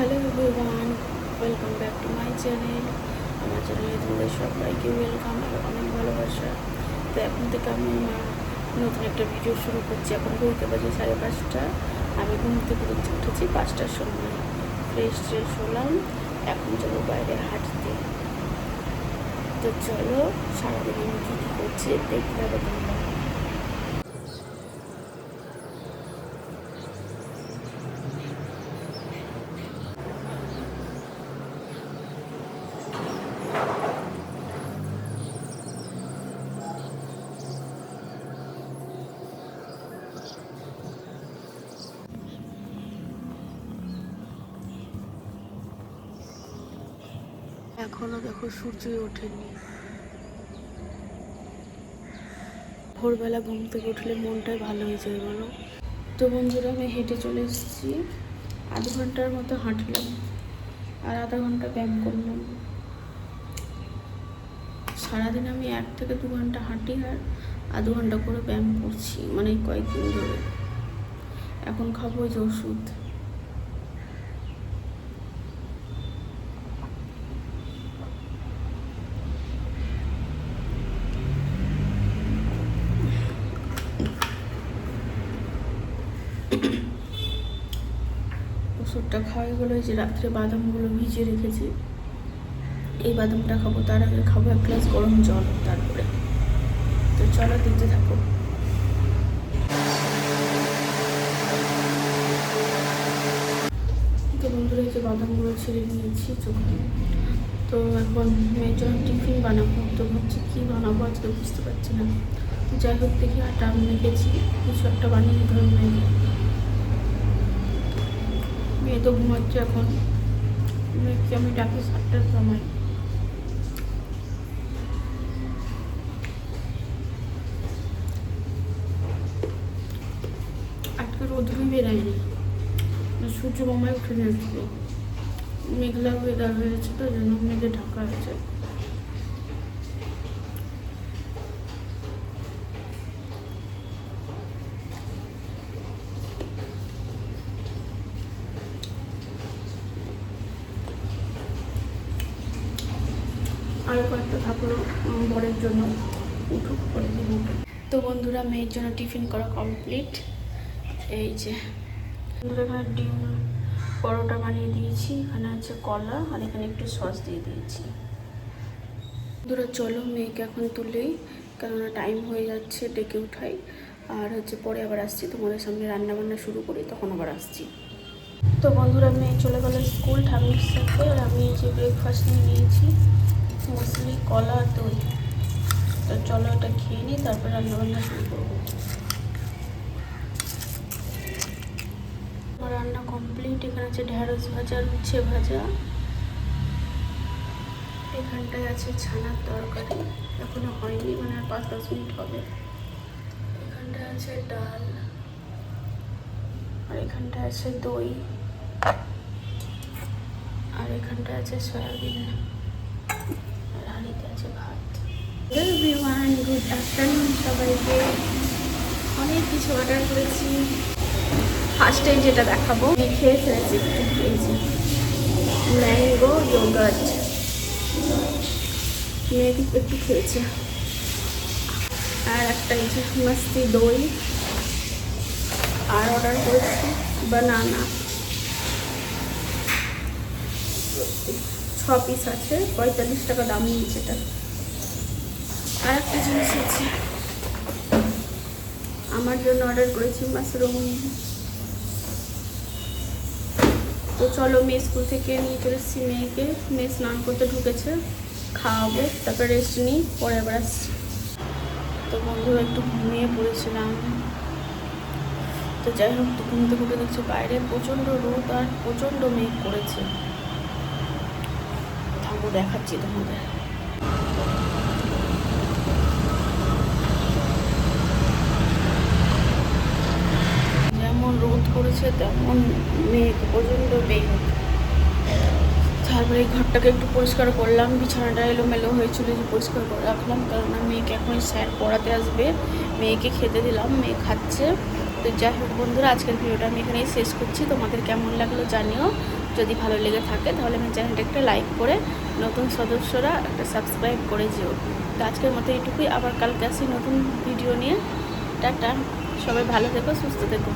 Hello everyone, welcome back to my channel. আমার চ্যানেলে তোমাদের সবাইকে ওয়েলকাম আর অনেক ভালোবাসা। তো এখন থেকে আমি আমার নতুন একটা ভিডিও শুরু করছি। এখন ঘুরতে বাজে 5:30। আমি ঘুম থেকে উঠেছি 5টার সময়, ফ্রেশ হলাম। এখন চলো বাইরে হাঁটতে। তো চলো সারাদিন আমি কী কী করছি দেখতে হবে তোমরা। এখনো দেখো সূর্যই ওঠেনি। ভোরবেলা ঘুম থেকে উঠলে মনটাই ভালো হয়ে যায় বলো। তো বন্ধুরা, আমি হেঁটে চলে এসেছি। আধ ঘন্টার মতো হাঁটলাম আর আধা ঘন্টা ব্যায়াম করলাম। সারাদিন আমি 1 থেকে 2 ঘন্টা হাঁটি আর আধ ঘন্টা করে ব্যায়াম করছি, মানে কয়েকদিন ধরে। এখন খাবো ওই যে ওষুধ। ওষুধটা খাওয়াই গেলো। যে রাত্রে বাদামগুলো ভিজিয়ে রেখেছি, এই বাদামটা খাবো। তার আগে খাবো 1 গ্লাস গরম জল। তারপরে তো চলো দেখতে থাকো। তো বন্ধুরা, এই যে বাদামগুলো ছেড়ে নিয়েছি চোখে। তো এখন মেয়ের জন্য টিফিন বানাবো। তো ভাবছি কী বানাবো আজকে বুঝতে পারছি না। যাই হোক, দেখি আটা আমি মেখেছি, কিছু একটা বানিয়ে নিতে হবে মেয়েকে। মেয়ে তো ঘুমাচ্ছে এখন। মেয়েকে আমি ডাকি 7টার সময়। আজকে রোদ্রুই বেরায়নি, সূর্য মামায় উঠে যাচ্ছিল। মেঘলা ওয়েদার হয়েছে, তো যেন মেঘে ঢাকা আছে। আরও কয়েকটা থাকলো বরের জন্য, উঠুক করে দিব। তো বন্ধুরা, মেয়ের জন্য টিফিন করা কমপ্লিট। এই যে বন্ধুরা, এখানে ডিম পরোটা বানিয়ে দিয়েছি, এখানে আছে কলা, আর এখানে একটু সস দিয়ে দিয়েছি। বন্ধুরা চলো মেয়েকে এখন তুলেই, কেননা টাইম হয়ে যাচ্ছে, ডেকে উঠাই। আর পরে আবার আসছি তোমাদের সামনে, রান্নাবান্না শুরু করি, তখন আবার আসছি। তো বন্ধুরা, মেয়ে চলে গেল স্কুল ঠাম্মির সাথে। আর আমি যে ব্রেকফাস্ট নিয়ে নিয়েছি, মুসলি, কলা আর দই। তো চলো এটা খেয়ে নিই, তারপর রান্নাবান্না শুরু করবো। আমার রান্না কমপ্লিট। এখানে আছে ঢেঁড়স ভাজা, উচ্ছে ভাজা, এখানটায় আছে ছানার তরকারি, এখনো হয়নি, মানে আর 5-10 মিনিট হবে। এখানটায় আছে ডাল, আর এখানটায় আছে দই, আর এখানটায় আছে সয়াবিন, আর হাঁড়িতে আছে ভাত। এভরিওয়ান, গুড আফটারনুন সবাইকে। অনেক কিছু অর্ডার করেছি। ফার্স্টে যেটা দেখাবো, খেয়ে ফেলেছি এই যে ম্যাঙ্গো ইয়োগার্ট। মেয়েকে একটু খেয়েছে। আর একটা এই যে মাস্তি দই। আর অর্ডার করেছি বানানা, 6 পিস আছে, 45 টাকা দাম নিয়েছে এটা। আর একটা জিনিস আছে, আমার জন্য অর্ডার করেছি মাশরুম। তো চলো, মেয়ে স্কুল থেকে নিয়ে চলে এসেছি মেয়েকে। মেয়ে স্নান করতে ঢুকেছে, খাওয়াবো, তারপর রেস্ট নিই, পরে আবার আসছি। তো বন্ধুরা, একটু ঘুমিয়ে পড়েছিলাম। তো যাই হোক, তো ঘুম থেকে উঠে দেখছি বাইরে প্রচণ্ড রোদ আর প্রচণ্ড মেঘ করেছে। থামো, দেখাচ্ছি তোমাদের। যেমন রোদ করেছে তেমন মেঘ, প্রচণ্ড মেঘ। তারপরে এই ঘরটাকে একটু পরিষ্কার করলাম, বিছানাটা এলোমেলো হয়েছিল, যে পরিষ্কার করে রাখলাম, কেননা মেয়েকে এখন স্যার পড়াতে আসবে। মেয়েকে খেতে দিলাম, মেয়ে খাচ্ছে। তো যাই হোক বন্ধুরা, আজকের ভিডিওটা আমি এখানেই শেষ করছি। তোমাদের কেমন লাগলো জানিও। যদি ভালো লেগে থাকে তাহলে আমার চ্যানেলটা একটা লাইক করে নতুন সদস্যরা একটা সাবস্ক্রাইব করে যেও। তো আজকের মতো এইটুকুই, আবার কালকে আসি নতুন ভিডিও নিয়ে। টাটা, সবাই ভালো থেকো, সুস্থ থেকো।